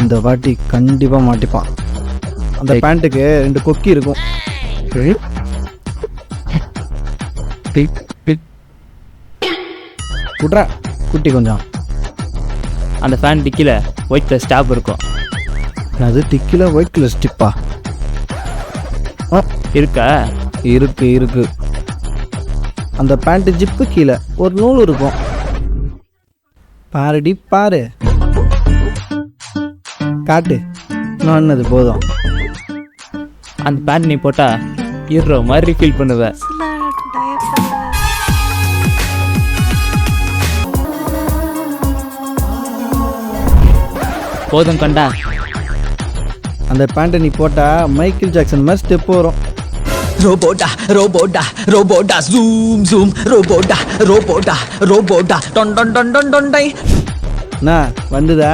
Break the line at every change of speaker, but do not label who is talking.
இந்த வாட்டி கண்டிப்பாக மாட்டிப்பான். அந்த பேண்ட்டுக்கு 2 கொக்கி இருக்கும். குட்ரா குட்டி கொஞ்சம்.
அந்த ஃபேன் டிக்கில் ஒயிட் கலர் ஸ்டாப் இருக்கும்.
அது டிக்கில் ஒயிட் கலர் ஸ்டிப்பா?
இருக்கா?
இருக்கு. அந்த பேண்ட்டு ஜிப்பு கீழே ஒரு நூல் இருக்கும். பாருடி பாரு. காட்டு. நான் அது போதும்.
அந்த பேண்ட் நீ போட்டால் ஹீரோ மாதிரி ஃபீல் பண்ணுவேன். போதும் கண்டா.
அந்த பேண்ட்டை நீ போட்டால் மைக்கேல் ஜாக்சன் மாதிரி ஸ்டெப் வரும்.
Robota, robota, robota, zoom, zoom, robota, robota, robota, don don don don don day.
என்ன வந்துதா?